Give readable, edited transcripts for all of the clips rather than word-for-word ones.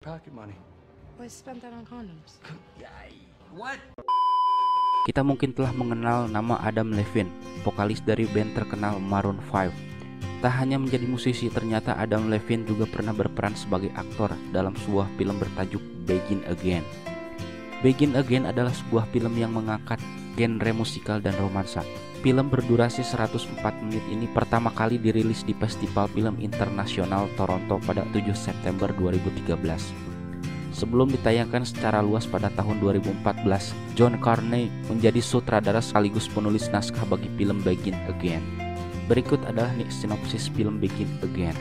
pocket money. Well, I spent that on condoms. Yay! What? Kita mungkin telah mengenal nama Adam Levine, vokalis dari band terkenal Maroon 5. Tak hanya menjadi musisi, ternyata Adam Levine juga pernah berperan sebagai aktor dalam sebuah film bertajuk Begin Again. Begin Again adalah sebuah film yang mengangkat genre musikal dan romansa. Film berdurasi 104 menit ini pertama kali dirilis di Festival Film Internasional Toronto pada 7 September 2013. Sebelum ditayangkan secara luas pada tahun 2014, John Carney menjadi sutradara sekaligus penulis naskah bagi film Begin Again. Berikut adalah sinopsis film Begin Again.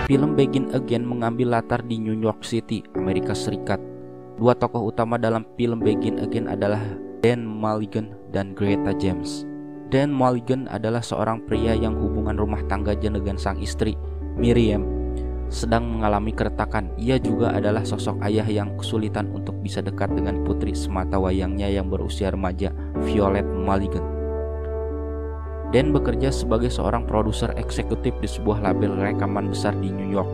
Film Begin Again mengambil latar di New York City, Amerika Serikat. Dua tokoh utama dalam film Begin Again adalah Dan Mulligan dan Greta James. Dan Mulligan adalah seorang pria yang hubungan rumah tangganya dengan sang istri, Miriam, sedang mengalami keretakan. Ia juga adalah sosok ayah yang kesulitan untuk bisa dekat dengan putri sematawayangnya yang berusia remaja, Violet Mulligan. Dan bekerja sebagai seorang produser eksekutif di sebuah label rekaman besar di New York.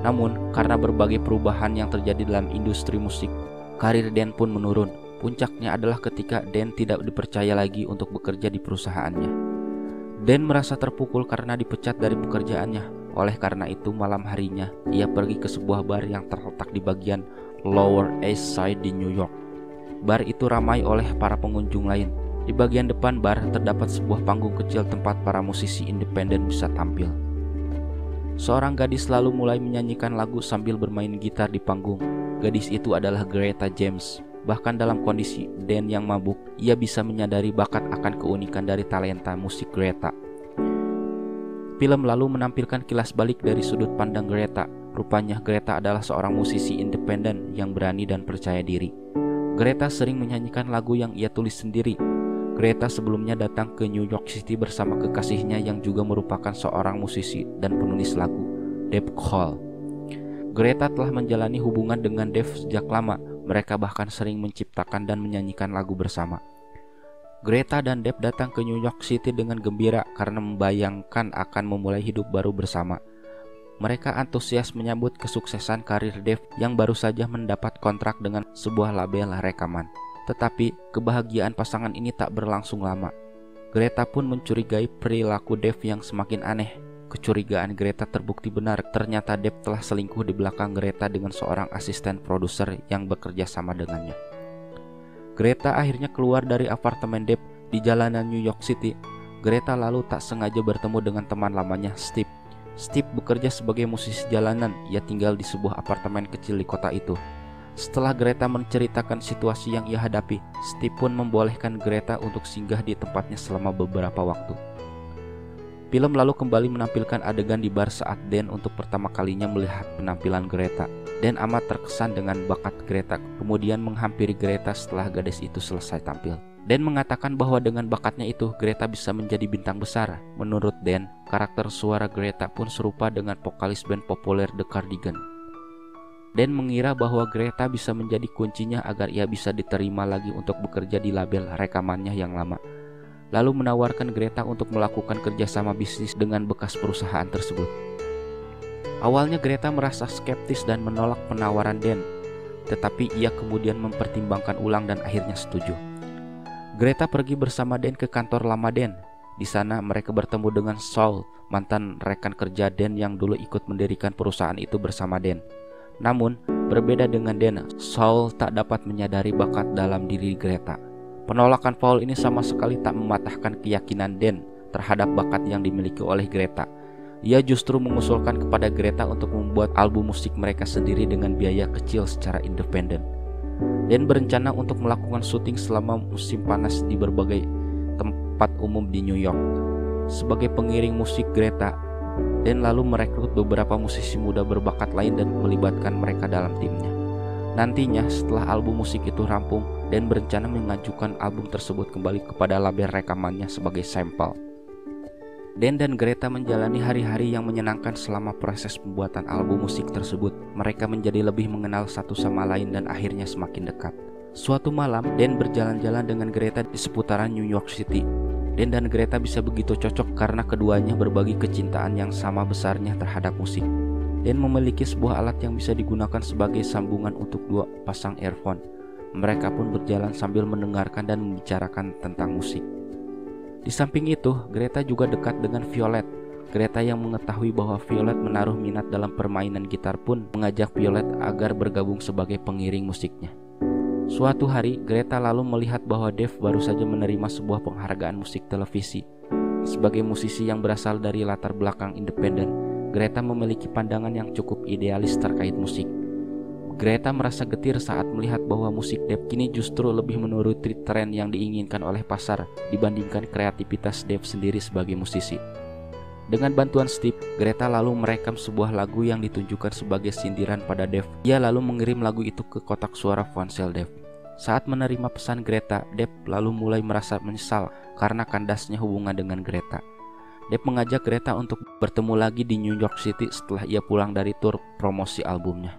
Namun, karena berbagai perubahan yang terjadi dalam industri musik, karir Dan pun menurun. Puncaknya adalah ketika Dan tidak dipercaya lagi untuk bekerja di perusahaannya. Dan merasa terpukul karena dipecat dari pekerjaannya. Oleh karena itu, malam harinya, ia pergi ke sebuah bar yang terletak di bagian Lower East Side di New York. Bar itu ramai oleh para pengunjung lain. Di bagian depan bar terdapat sebuah panggung kecil tempat para musisi independen bisa tampil. Seorang gadis lalu mulai menyanyikan lagu sambil bermain gitar di panggung. Gadis itu adalah Greta James. Bahkan dalam kondisi Dan yang mabuk, ia bisa menyadari bakat akan keunikan dari talenta musik Greta. Film lalu menampilkan kilas balik dari sudut pandang Greta. Rupanya Greta adalah seorang musisi independen yang berani dan percaya diri. Greta sering menyanyikan lagu yang ia tulis sendiri. Greta sebelumnya datang ke New York City bersama kekasihnya yang juga merupakan seorang musisi dan penulis lagu, Dave Cole. Greta telah menjalani hubungan dengan Dave sejak lama. Mereka bahkan sering menciptakan dan menyanyikan lagu bersama. Greta dan Dave datang ke New York City dengan gembira karena membayangkan akan memulai hidup baru bersama. Mereka antusias menyambut kesuksesan karir Dave yang baru saja mendapat kontrak dengan sebuah label rekaman. Tetapi kebahagiaan pasangan ini tak berlangsung lama. Greta pun mencurigai perilaku Dave yang semakin aneh. Kecurigaan Greta terbukti benar. Ternyata Dave telah selingkuh di belakang Greta dengan seorang asisten produser yang bekerja sama dengannya. Greta akhirnya keluar dari apartemen Dave di jalanan New York City. Greta lalu tak sengaja bertemu dengan teman lamanya, Steve. Steve bekerja sebagai musisi jalanan. Ia tinggal di sebuah apartemen kecil di kota itu. Setelah Greta menceritakan situasi yang ia hadapi, Steve pun membolehkan Greta untuk singgah di tempatnya selama beberapa waktu. Film lalu kembali menampilkan adegan di bar saat Dan untuk pertama kalinya melihat penampilan Greta. Dan amat terkesan dengan bakat Greta, kemudian menghampiri Greta setelah gadis itu selesai tampil. Dan mengatakan bahwa dengan bakatnya itu, Greta bisa menjadi bintang besar. Menurut Dan, karakter suara Greta pun serupa dengan vokalis band populer The Cardigans. Dan mengira bahwa Greta bisa menjadi kuncinya agar ia bisa diterima lagi untuk bekerja di label rekamannya yang lama. Lalu menawarkan Greta untuk melakukan kerjasama bisnis dengan bekas perusahaan tersebut. Awalnya Greta merasa skeptis dan menolak penawaran Dan, tetapi ia kemudian mempertimbangkan ulang dan akhirnya setuju. Greta pergi bersama Dan ke kantor lama Dan. Di sana mereka bertemu dengan Saul, mantan rekan kerja Dan yang dulu ikut mendirikan perusahaan itu bersama Dan. Namun, berbeda dengan Dan, Saul tak dapat menyadari bakat dalam diri Greta. Penolakan Paul ini sama sekali tak mematahkan keyakinan Dan terhadap bakat yang dimiliki oleh Greta. Ia justru mengusulkan kepada Greta untuk membuat album musik mereka sendiri dengan biaya kecil secara independen. Dan berencana untuk melakukan syuting selama musim panas di berbagai tempat umum di New York. Sebagai pengiring musik Greta, Dan lalu merekrut beberapa musisi muda berbakat lain dan melibatkan mereka dalam timnya. Nantinya setelah album musik itu rampung, Dan berencana mengajukan album tersebut kembali kepada label rekamannya sebagai sampel. Dan Greta menjalani hari-hari yang menyenangkan selama proses pembuatan album musik tersebut. Mereka menjadi lebih mengenal satu sama lain dan akhirnya semakin dekat. Suatu malam, Dan berjalan-jalan dengan Greta di seputaran New York City. Dan Greta bisa begitu cocok karena keduanya berbagi kecintaan yang sama besarnya terhadap musik. Dan memiliki sebuah alat yang bisa digunakan sebagai sambungan untuk dua pasang earphone. Mereka pun berjalan sambil mendengarkan dan membicarakan tentang musik. Di samping itu, Greta juga dekat dengan Violet. Greta yang mengetahui bahwa Violet menaruh minat dalam permainan gitar pun mengajak Violet agar bergabung sebagai pengiring musiknya. Suatu hari, Greta lalu melihat bahwa Dave baru saja menerima sebuah penghargaan musik televisi. Sebagai musisi yang berasal dari latar belakang independen, Greta memiliki pandangan yang cukup idealis terkait musik. Greta merasa getir saat melihat bahwa musik Dave kini justru lebih menuruti tren yang diinginkan oleh pasar dibandingkan kreativitas Dave sendiri sebagai musisi. Dengan bantuan Steve, Greta lalu merekam sebuah lagu yang ditunjukkan sebagai sindiran pada Dave. Ia lalu mengirim lagu itu ke kotak suara ponsel Dave. Saat menerima pesan Greta, Dave lalu mulai merasa menyesal karena kandasnya hubungan dengan Greta. Dave mengajak Greta untuk bertemu lagi di New York City setelah ia pulang dari tur promosi albumnya.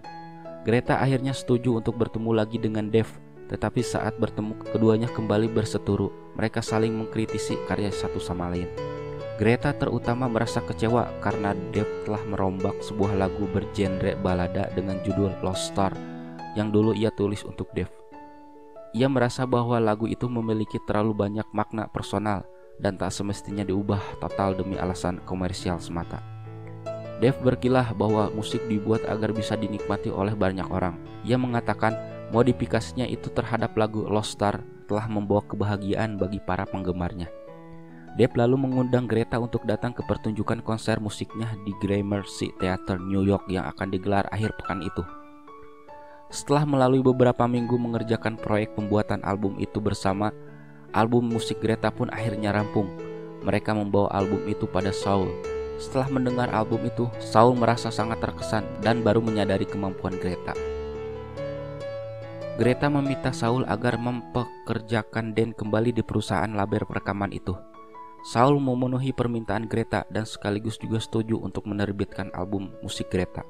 Greta akhirnya setuju untuk bertemu lagi dengan Dave, tetapi saat bertemu keduanya kembali berseteru. Mereka saling mengkritisi karya satu sama lain. Greta terutama merasa kecewa karena Dave telah merombak sebuah lagu bergenre balada dengan judul Lost Star yang dulu ia tulis untuk Dave. Ia merasa bahwa lagu itu memiliki terlalu banyak makna personal dan tak semestinya diubah total demi alasan komersial semata. Dave berkilah bahwa musik dibuat agar bisa dinikmati oleh banyak orang. Ia mengatakan modifikasinya itu terhadap lagu Lost Star telah membawa kebahagiaan bagi para penggemarnya. Dave lalu mengundang Greta untuk datang ke pertunjukan konser musiknya di Gramercy Theater New York yang akan digelar akhir pekan itu. Setelah melalui beberapa minggu mengerjakan proyek pembuatan album itu bersama, album musik Greta pun akhirnya rampung. Mereka membawa album itu pada Saul. Setelah mendengar album itu, Saul merasa sangat terkesan dan baru menyadari kemampuan Greta. Greta meminta Saul agar mempekerjakan Dan kembali di perusahaan label rekaman itu. Saul memenuhi permintaan Greta dan sekaligus juga setuju untuk menerbitkan album musik Greta.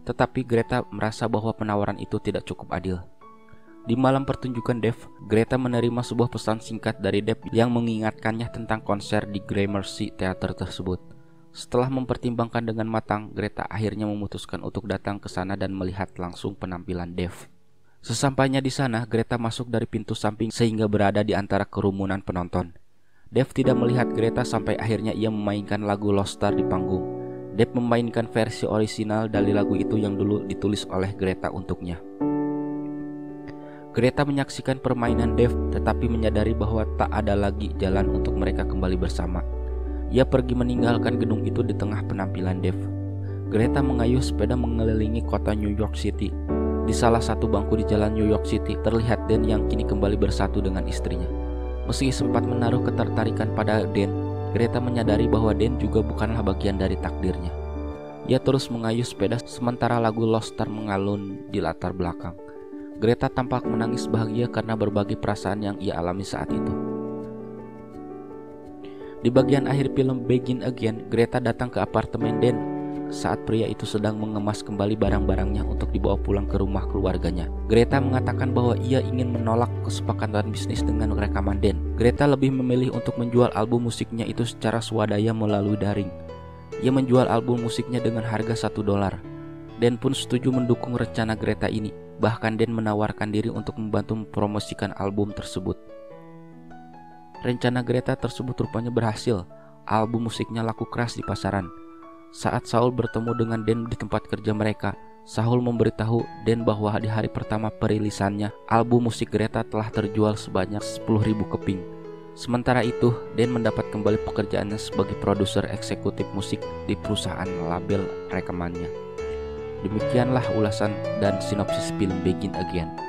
Tetapi Greta merasa bahwa penawaran itu tidak cukup adil. Di malam pertunjukan Dave, Greta menerima sebuah pesan singkat dari Dave yang mengingatkannya tentang konser di Gramercy Theater tersebut. Setelah mempertimbangkan dengan matang, Greta akhirnya memutuskan untuk datang ke sana dan melihat langsung penampilan Dave. Sesampainya di sana, Greta masuk dari pintu samping sehingga berada di antara kerumunan penonton. Dave tidak melihat Greta sampai akhirnya ia memainkan lagu Lost Star di panggung. Dave memainkan versi orisinal dari lagu itu yang dulu ditulis oleh Greta untuknya. Greta menyaksikan permainan Dave tetapi menyadari bahwa tak ada lagi jalan untuk mereka kembali bersama. Ia pergi meninggalkan gedung itu di tengah penampilan Dave. Greta mengayuh sepeda mengelilingi kota New York City. Di salah satu bangku di jalan New York City terlihat Dan yang kini kembali bersatu dengan istrinya. Meski sempat menaruh ketertarikan pada Dan, Greta menyadari bahwa Dan juga bukanlah bagian dari takdirnya. Ia terus mengayuh sepeda sementara lagu Lost Star mengalun di latar belakang. Greta tampak menangis bahagia karena berbagai perasaan yang ia alami saat itu. Di bagian akhir film Begin Again, Greta datang ke apartemen Dan saat pria itu sedang mengemas kembali barang-barangnya untuk dibawa pulang ke rumah keluarganya. Greta mengatakan bahwa ia ingin menolak kesepakatan bisnis dengan rekaman Dan. Greta lebih memilih untuk menjual album musiknya itu secara swadaya melalui daring. Ia menjual album musiknya dengan harga $1. Dan pun setuju mendukung rencana Greta ini. Bahkan Dan menawarkan diri untuk membantu mempromosikan album tersebut. Rencana Greta tersebut rupanya berhasil. Album musiknya laku keras di pasaran. Saat Saul bertemu dengan Dan di tempat kerja mereka, Saul memberitahu Dan bahwa di hari pertama perilisannya, album musik Greta telah terjual sebanyak 10.000 keping. Sementara itu, Dan mendapat kembali pekerjaannya sebagai produser eksekutif musik di perusahaan label rekamannya. Demikianlah ulasan dan sinopsis film Begin Again.